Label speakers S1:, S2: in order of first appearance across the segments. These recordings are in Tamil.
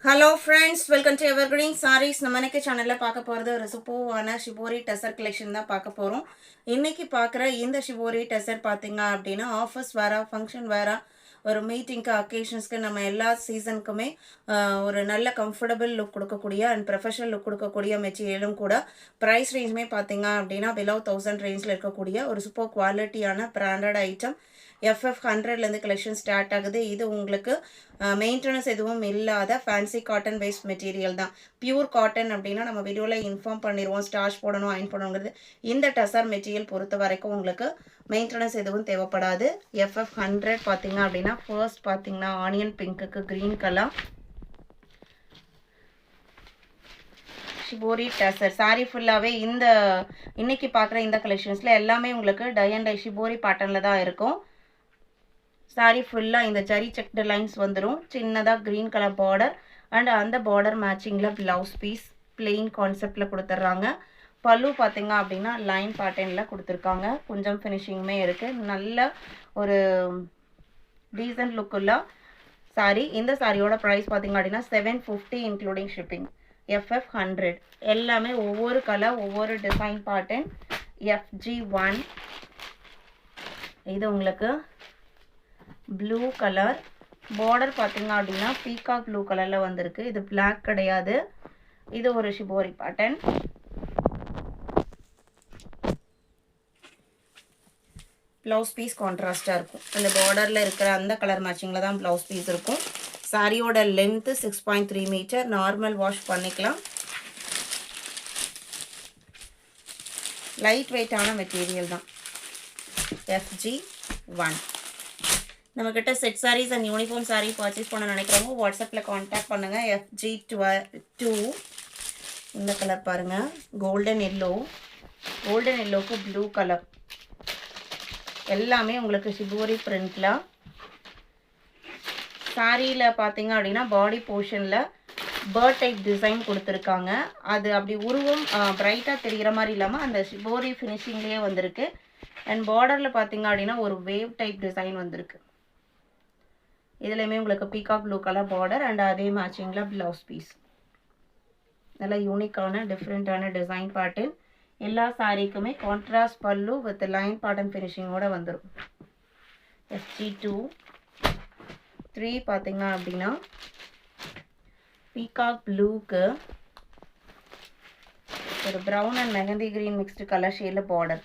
S1: Hello friends, welcome to Evergreen Sarees. நம்ம இன்னைக்கு சேனலில் பார்க்க போகிறது ஒரு சூப்பரான ஷிபோரி டெசர் கலெக்ஷன் தான் பார்க்க போகிறோம். இன்றைக்கி பார்க்குற இந்த ஷிபோரி டெசர் பார்த்தீங்க அப்படின்னா ஆஃபர்ஸ் வேறு, ஃபங்க்ஷன் வேறு, ஒரு மீட்டிங்க்கு, அக்கேஷன்ஸ்க்கு, நம்ம எல்லா சீசனுக்குமே ஒரு நல்ல கம்ஃபர்டபுள் லுக் கொடுக்கக்கூடிய அண்ட் ப்ரொஃபஷனல் லுக் கொடுக்கக்கூடிய மெட்டீரியலும் கூட. ப்ரைஸ் ரேஞ்சுமே பார்த்தீங்க அப்படின்னா பிலோ 1000 ரேஞ்சில் இருக்கக்கூடிய ஒரு சூப்பர் குவாலிட்டியான பிராண்டட் ஐட்டம். FF 100லேருந்து கலெக்ஷன் ஸ்டார்ட் ஆகுது. இது உங்களுக்கு மெயின்டெனன்ஸ் எதுவும் இல்லாத ஃபேன்சி காட்டன் பேஸ்ட் மெட்டீரியல் தான். பியூர் காட்டன் அப்படின்னா நம்ம வீடியோவில் இன்ஃபார்ம் பண்ணிடுவோம், ஸ்டார்ச் போடணும், அயன் பண்ணணுங்கிறது. இந்த டசர் மெட்டீரியல் பொறுத்த வரைக்கும் உங்களுக்கு மெயின்டெனன்ஸ் எதுவும் தேவைப்படாது. FF 100 பார்த்தீங்க அப்படின்னா ஃபர்ஸ்ட் பார்த்தீங்கன்னா ஆனியன் பிங்க்குக்கு green colour shibori tussar sari ஃபுல்லாகவே இந்த இன்னைக்கு பார்க்குற இந்த கலெக்ஷன்ஸில் எல்லாமே உங்களுக்கு டை அண்ட் டை ஷிபோரி பேட்டர்னில் தான் இருக்கும். சாரீ ஃபுல்லாக இந்த ஜரி செக்டு லைன்ஸ் வந்துடும். சின்னதாக க்ரீன் கலர் பார்டர் அண்ட் அந்த பார்டர் மேட்சிங்கில் ப்ளவுஸ் பீஸ் பிளெயின் கான்செப்டில் கொடுத்துட்றாங்க. பல்லு பார்த்தீங்க அப்படின்னா லைன் பேட்டர்னில் கொடுத்துருக்காங்க. கொஞ்சம் ஃபினிஷிங்குமே இருக்குது. நல்ல ஒரு டீசன்ட் லுக்குள்ள சாரீ. இந்த சாரியோட ப்ரைஸ் பார்த்தீங்க அப்படின்னா 750 இன்க்ளூடிங் ஷிப்பிங். FF 100 எல்லாமே ஒவ்வொரு கலர், ஒவ்வொரு டிசைன் பேட்டர்ன். FG1 இது உங்களுக்கு ப்ளூ கலர் பார்டர் பார்த்தீங்க அப்படின்னா பீகாக் ப்ளூ கலரில் வந்திருக்கு. இது பிளாக் கிடையாது. இது ஒரு ஷிபோரி பேட்டர்ன். ப்ளவுஸ் பீஸ் கான்ட்ராஸ்டாக இருக்கும். அந்த பார்டரில் இருக்கிற அந்த கலர் மேட்சிங்கில் தான் ப்ளவுஸ் பீஸ் இருக்கும். சாரியோட லென்த்து 6.3 மீட்டர். நார்மல் வாஷ் பண்ணிக்கலாம். லைட் வெயிட்டான மெட்டீரியல் தான். FG1 நம்மக்கிட்ட set saris and uniform sari purchase பண்ண நினைக்கிறவங்க வாட்ஸ்அப்பில் காண்டாக்ட் பண்ணுங்கள். FG2 இந்த கலர் பாருங்கள், கோல்டன் எல்லோ. கோல்டன் எல்லோவுக்கு ப்ளூ கலர். எல்லாமே உங்களுக்கு ஷிபோரி பிரிண்டில். சாரியில் பார்த்தீங்க அப்படின்னா பாடி போர்ஷனில் பேர்ட் டைப் டிசைன் கொடுத்துருக்காங்க. அது அப்படி உருவம் பிரைட்டாக தெரிகிற மாதிரி இல்லாமல் அந்த ஷிபோரி ஃபினிஷிங்லேயே வந்திருக்கு. அண்ட் பார்டரில் பார்த்தீங்க அப்படின்னா ஒரு வேவ் டைப் டிசைன் வந்திருக்கு. இதுலேயுமே உங்களுக்கு peacock blue colour border and அதே மேட்சிங்கில் ப்ளவுஸ் பீஸ். நல்லா யூனிக்கான டிஃப்ரெண்ட்டான டிசைன் பேட்டர்ன். எல்லா சாரீக்குமே கான்ட்ராஸ்ட் பல்லு வித் லைன் பேட்டர்ன் ஃபினிஷிங்கோடு வந்துடும். FG2 3 பார்த்தீங்க அப்படின்னா பீகாக் ப்ளூக்கு ஒரு brown and mehndi green mixed colour ஷேடில் பார்டர்.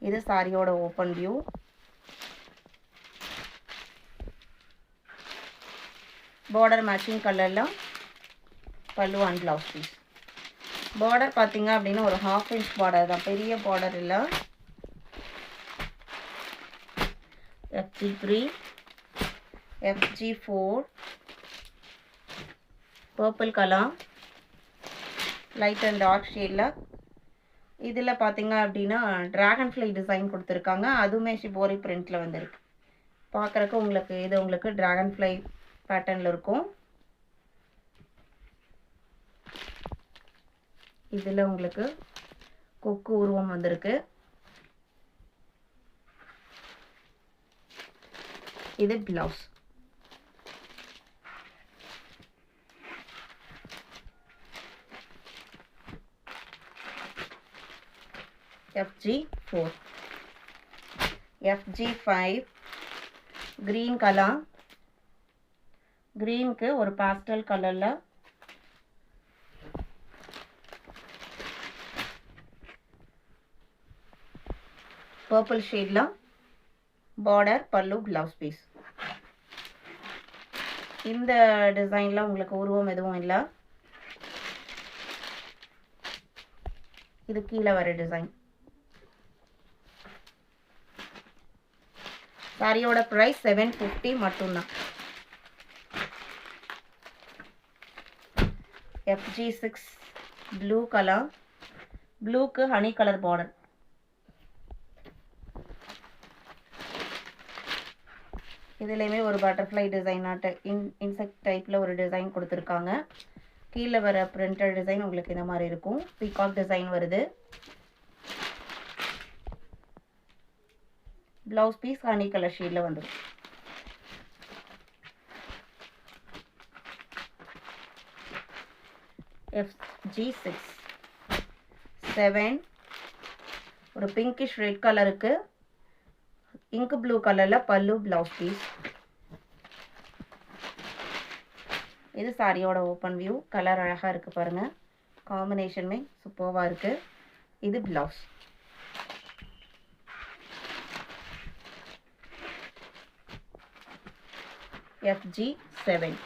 S1: இது சாரியோட ஓப்பன் வியூ. பார்டர் மேட்சிங் கலரில் பல்லு அண்ட் ப்ளவுஸ் பீஸ். பார்டர் பார்த்தீங்க அப்படின்னா ஒரு 1/2 இன்ச் பார்டர் தான், பெரிய பார்டர் இல்லை. FG3 FG4 purple colour light and dark ஷேடில். இதில் பார்த்தீங்க அப்படின்னா ட்ராகன் ஃப்ளை டிசைன் கொடுத்துருக்காங்க. அதுவுமே ஷிபோரி பிரிண்டில் வந்துருக்கு. பார்க்குறக்கு உங்களுக்கு இது உங்களுக்கு ட்ராகன் ஃப்ளை பேட்டர்னில் இருக்கும். இதில் உங்களுக்கு கொக்கு உருவம் வந்திருக்கு. இது blouse. FG4 FG5 green colour. க்ரீனுக்கு ஒரு பாஸ்டல் கலரில் பர்பிள் ஷேடில் பார்டர் பல்லு ப்ளவுஸ் பீஸ். இந்த டிசைனில் உங்களுக்கு உருவம் எதுவும் இல்லை. இது கீழே வர டிசைன். சாரியோட ப்ரைஸ் 750 மட்டும்தான். FG6 blue colour. ப்ளூக்கு ஹனி கலர் பார்டர். இதுலேயுமே ஒரு பட்டர்ஃப்ளை டிசைனாட்ட இன்செக்ட் டைப்பில் ஒரு டிசைன் கொடுத்துருக்காங்க. கீழே வர பிரிண்டட் டிசைன் உங்களுக்கு இந்த மாதிரி இருக்கும். பீகாக் டிசைன் வருது. ப்ளவுஸ் பீஸ் ஹனி கலர் ஷேடில் வந்துடும். FG6 7 ஒரு பிங்கிஷ் ரெட் கலருக்கு இங்க் ப்ளூ கலரில் பல்லு ப்ளவுஸ் பீஸ். இது சாரியோட ஓப்பன் வியூ. கலர் அழகாக இருக்குது பாருங்கள், காம்பினேஷனுமே சூப்பராக இருக்குது. இது blouse. FG7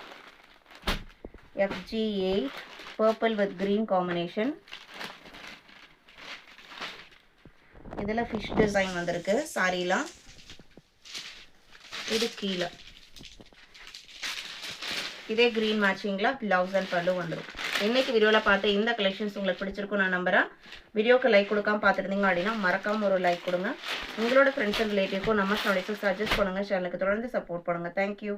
S1: FG8 purple with green combination. இதில் ஃபிஷ் டிசைன் வந்திருக்கு சாரிலாம். இது கீழே இதே க்ரீன் மேட்சிங்கில் ப்ளவுஸ் அண்ட் பல்லு வந்துடும். இன்றைக்கி வீடியோவில் பார்த்து இந்த கலெக்ஷன்ஸ் உங்களுக்கு பிடிச்சிருக்கும் நான் நம்புகிறேன். வீடியோக்கு லைக் கொடுக்காம பார்த்துருந்தீங்க அப்படின்னா மறக்காமல் ஒரு லைக் கொடுங்க. உங்களோட ஃப்ரெண்ட்ஸ் அண்ட் ரிலேட்டிவ்க்கும் நம்ம ஸ்டோரிஸும் சஜஸ்ட் பண்ணுங்கள். சேனலுக்கு தொடர்ந்து சப்போர்ட் பண்ணுங்கள். தேங்க்யூ.